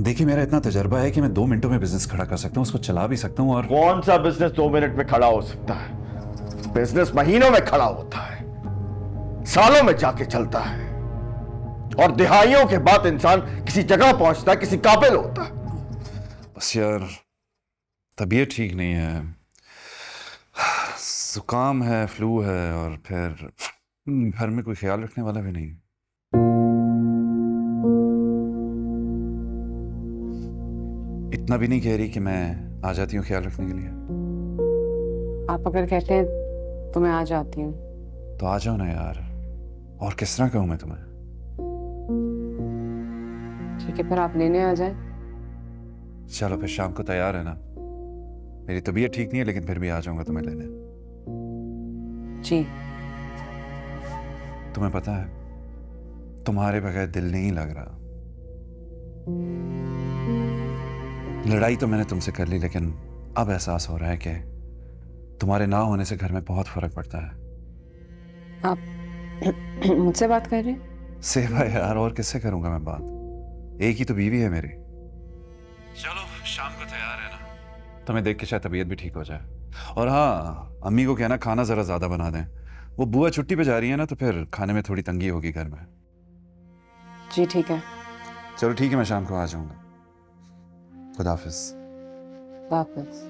देखिए, मेरा इतना तजर्बा है कि मैं 2 मिनटों में बिजनेस खड़ा कर सकता हूँ, उसको चला भी सकता हूँ। और कौन सा बिजनेस 2 मिनट में खड़ा हो सकता है? बिजनेस महीनों में खड़ा होता है, सालों में जाके चलता है, और दिहाइयों के बाद इंसान किसी जगह पहुंचता है, किसी काबिल होता है। बस यार, तबीयत ठीक नहीं है, जुकाम है, फ्लू है, और फिर घर में कोई ख्याल रखने वाला भी नहीं। इतना भी नहीं कह रही कि मैं आ जाती हूँ ख्याल रखने के लिए। आप अगर कहते हैं तो मैं आ जाती हूँ। तो आ जाओ ना यार, और किस तरह कहूँ मैं तुम्हें? ठीक है, फिर आप लेने आ जाए। चलो फिर, शाम को तैयार है ना? मेरी तबीयत ठीक नहीं है, लेकिन फिर भी आ जाऊंगा तुम्हें लेने। जी। तुम्हें पता है, तुम्हारे बगैर दिल नहीं लग रहा। लड़ाई तो मैंने तुमसे कर ली, लेकिन अब एहसास हो रहा है कि तुम्हारे ना होने से घर में बहुत फर्क पड़ता है। आप मुझसे बात कर रहे हैं? सेवा यार, और किससे करूंगा मैं बात? एक ही तो बीवी है मेरी। चलो शाम को तैयार है ना? तुम्हें देख के शायद तबीयत भी ठीक हो जाए। और हाँ, अम्मी को कहना खाना जरा ज्यादा बना दें। वो बुआ छुट्टी पे जा रही है ना, तो फिर खाने में थोड़ी तंगी होगी घर में। जी ठीक है। चलो ठीक है, मैं शाम को आ जाऊंगा। खुदा हाफिज। वापस।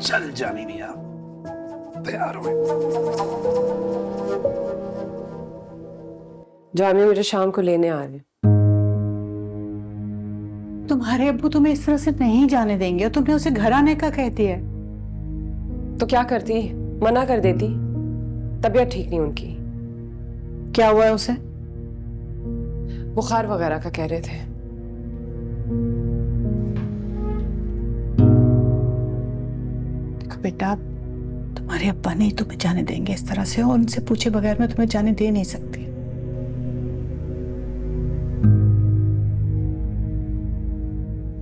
चल जानी नहीं, आप तैयार हो? जामिया मुझे शाम को लेने आ रहे हैं। तुम्हारे अब्बू तुम्हें इस तरह से नहीं जाने देंगे, और तुमने उसे घर आने का कहती है। तो क्या करती? मना कर देती। तबीयत ठीक नहीं उनकी। क्या हुआ है उसे? बुखार वगैरह का कह रहे थे। देखो बेटा, तुम्हारे अब्बा नहीं तुम्हें जाने देंगे इस तरह से, और उनसे पूछे बगैर मैं तुम्हें जाने दे नहीं सकती।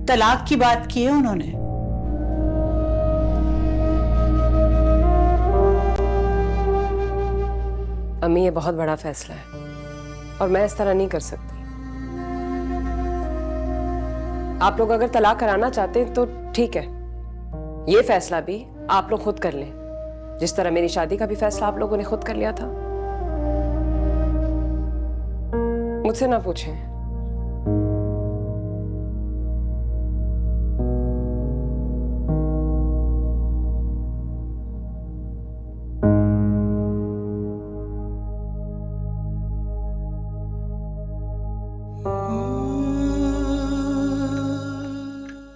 तलाक की बात की है उन्होंने। अम्मी, ये बहुत बड़ा फैसला है और मैं इस तरह नहीं कर सकती। आप लोग अगर तलाक कराना चाहते हैं तो ठीक है, ये फैसला भी आप लोग खुद कर लें, जिस तरह मेरी शादी का भी फैसला आप लोगों ने खुद कर लिया था। मुझसे ना पूछें।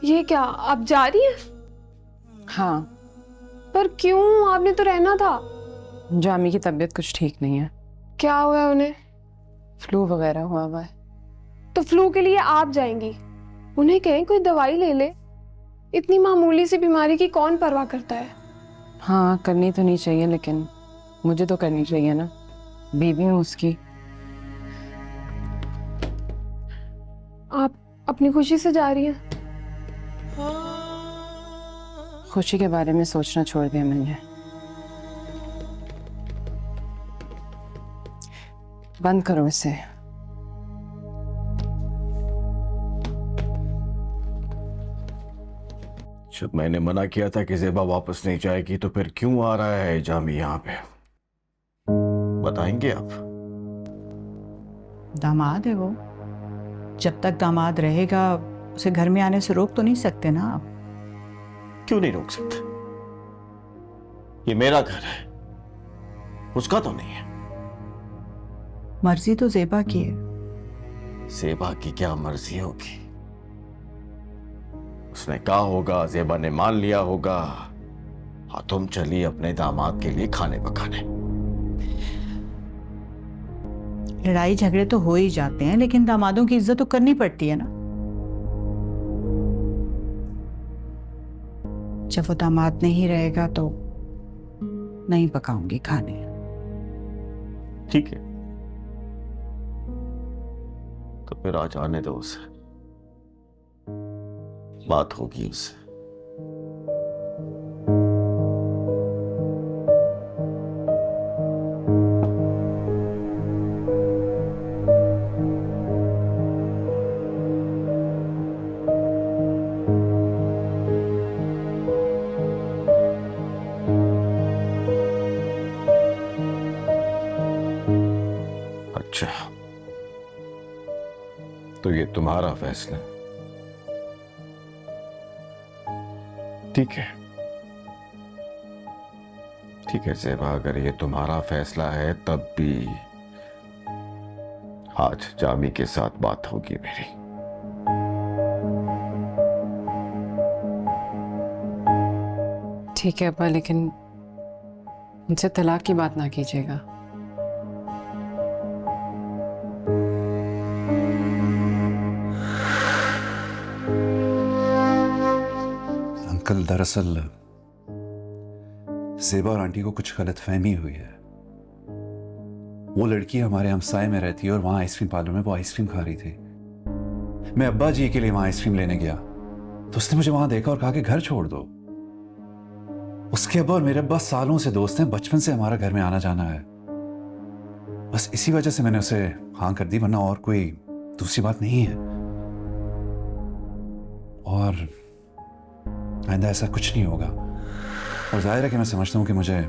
ये क्या, आप जा रही हैं? हाँ, पर क्यों? आपने तो रहना था। जामी की तबीयत कुछ ठीक नहीं है। क्या हुआ है उन्हें? फ्लू वगैरह हुआ हुआ है। तो फ्लू के लिए आप जाएंगी? उन्हें कहें कोई दवाई ले ले। इतनी मामूली सी बीमारी की कौन परवाह करता है? हाँ, करनी तो नहीं चाहिए, लेकिन मुझे तो करनी चाहिए ना, बीवी हूँ उसकी। आप अपनी खुशी से जा रही हैं? खुशी के बारे में सोचना छोड़ दिया मैंने। बंद करो इसे। जब मैंने मना किया था कि ज़ेबा वापस नहीं जाएगी, तो फिर क्यों आ रहा है जामी यहाँ पे? बताएंगे आप? दामाद है वो, जब तक दामाद रहेगा उसे घर में आने से रोक तो नहीं सकते ना आप। क्यों नहीं रोक सकते? ये मेरा घर है, उसका तो नहीं है। मर्जी तो ज़ेबा की है। ज़ेबा की क्या मर्जी होगी? उसने कहा होगा, ज़ेबा ने मान लिया होगा, हाँ तुम चली अपने दामाद के लिए खाने पकाने। लड़ाई झगड़े तो हो ही जाते हैं, लेकिन दामादों की इज्जत तो करनी पड़ती है ना। जब वो दामाद नहीं रहेगा तो नहीं पकाऊंगी खाने। ठीक है, तो फिर आज आने दो उसे, बात होगी उससे। अच्छा, तो ये तुम्हारा फैसला है। ठीक है, ठीक है ज़ेबा, अगर ये तुम्हारा फैसला है तब भी आज जामी के साथ बात होगी मेरी। ठीक है अब्बा, लेकिन मुझसे तलाक की बात ना कीजिएगा। अंकल, दरअसल ज़ेबा और आंटी को कुछ गलतफहमी हुई है। वो लड़की हमारे हमसाए में रहती है और वहां आइसक्रीम पार्लर में वो आइसक्रीम खा रही थी। मैं अब्बा जी के लिए वहां आइसक्रीम लेने गया तो उसने मुझे वहां देखा और कहा कि घर छोड़ दो। उसके अब्बा और मेरे अब्बा सालों से दोस्त हैं, बचपन से हमारा घर में आना जाना है। बस इसी वजह से मैंने उसे हाँ कर दी, वरना और कोई दूसरी बात नहीं है। और आइंदा ऐसा कुछ नहीं होगा। और जाहिर है कि मैं समझता हूं कि मुझे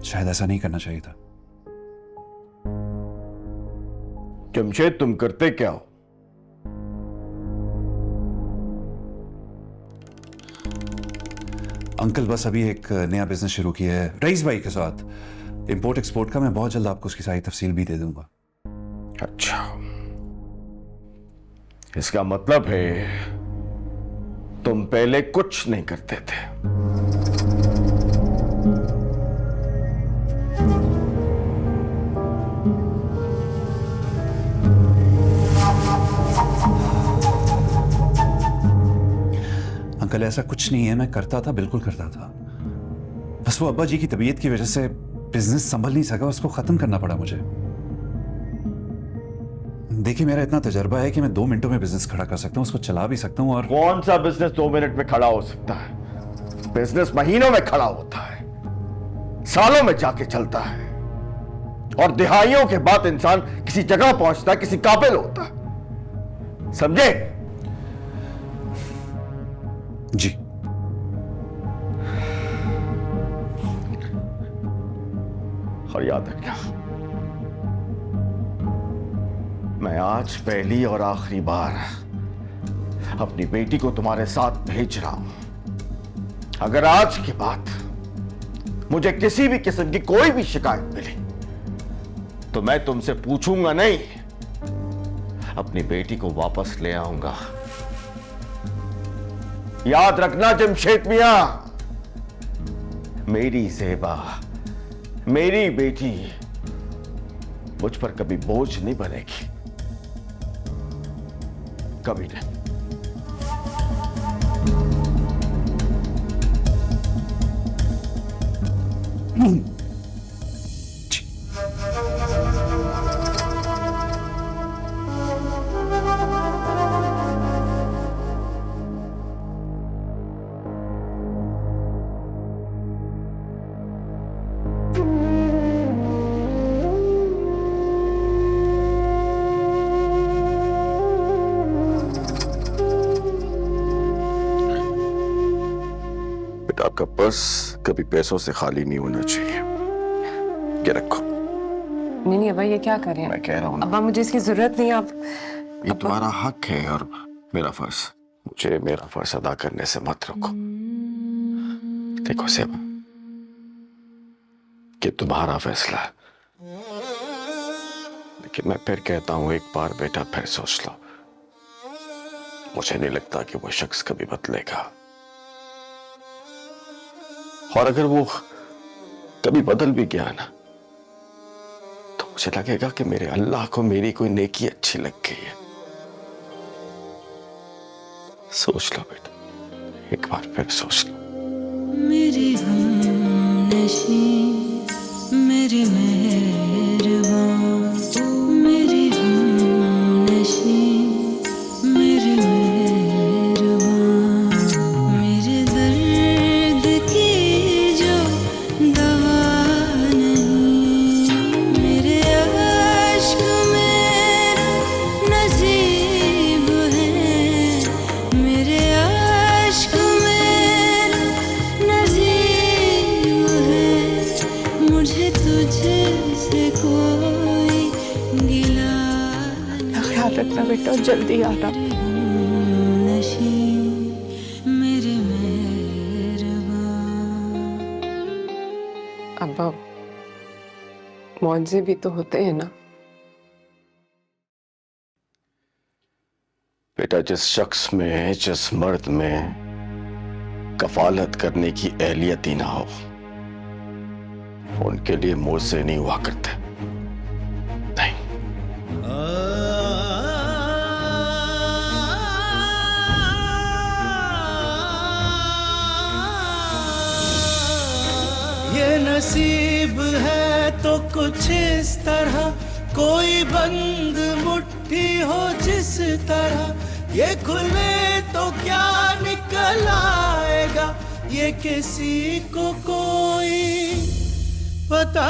शायद ऐसा नहीं करना चाहिए था। जमशेद, तुम करते क्या हो? अंकल, बस अभी एक नया बिजनेस शुरू किया है रईस भाई के साथ, इंपोर्ट एक्सपोर्ट का। मैं बहुत जल्द आपको उसकी सारी तफसील भी दे दूंगा। अच्छा, इसका मतलब है तुम पहले कुछ नहीं करते थे। अंकल, ऐसा कुछ नहीं है, मैं करता था, बिल्कुल करता था। बस वो अब्बा जी की तबीयत की वजह से बिजनेस संभल नहीं सका, उसको खत्म करना पड़ा मुझे। देखिए, मेरा इतना तजर्बा है कि मैं 2 मिनटों में बिजनेस खड़ा कर सकता हूँ, उसको चला भी सकता हूँ। और कौन सा बिजनेस 2 मिनट में खड़ा हो सकता है? बिजनेस महीनों में खड़ा होता है, सालों में जाके चलता है, और दिहाइयों के बाद इंसान किसी जगह पहुंचता है, किसी काबिल होता है। समझे? जी। और याद रखना, मैं आज पहली और आखिरी बार अपनी बेटी को तुम्हारे साथ भेज रहा हूं। अगर आज के बाद मुझे किसी भी किस्म की कोई भी शिकायत मिली तो मैं तुमसे पूछूंगा नहीं, अपनी बेटी को वापस ले आऊंगा। याद रखना जमशेद मियां, मेरी ज़ेबा, मेरी बेटी मुझ पर कभी बोझ नहीं बनेगी, कभी नहीं। आपका पर्स कभी पैसों से खाली नहीं होना चाहिए। ये रखो। नहीं अब्बा, ये क्या कर रहे हैं? मैं कह रहा हूं ना, अब्बा मुझे इसकी जरूरत नहीं। आप ये तुम्हारा हक है और मेरा फर्ज, मुझे मेरा फर्ज अदा करने से मत रोको। देखो ज़ेबा, कि तुम्हारा फैसला है, लेकिन मैं फिर कहता हूं, एक बार बेटा फिर सोच लो। मुझे नहीं लगता कि वो शख्स कभी बदलेगा, और अगर वो कभी बदल भी गया ना, तो मुझे लगेगा कि मेरे अल्लाह को मेरी कोई नेकी अच्छी लग गई है। सोच लो बेटा, एक बार फिर सोच लो। मेरी हमनशी, मेरी मेहर तुझसे कोई गिला ख्याल रखना बेटा और जल्दी आना। नशी मेरे मेहरबान। अब्बा मुआवजे भी तो होते हैं ना। बेटा, जिस शख्स में, जिस मर्द में कफालत करने की एहलियत ही ना हो, उनके लिए मुझसे नहीं हुआ करते। नहीं। ये नसीब है तो कुछ इस तरह, कोई बंद मुट्ठी हो जिस तरह, ये खुले तो क्या निकल आएगा, ये किसी को कोई पता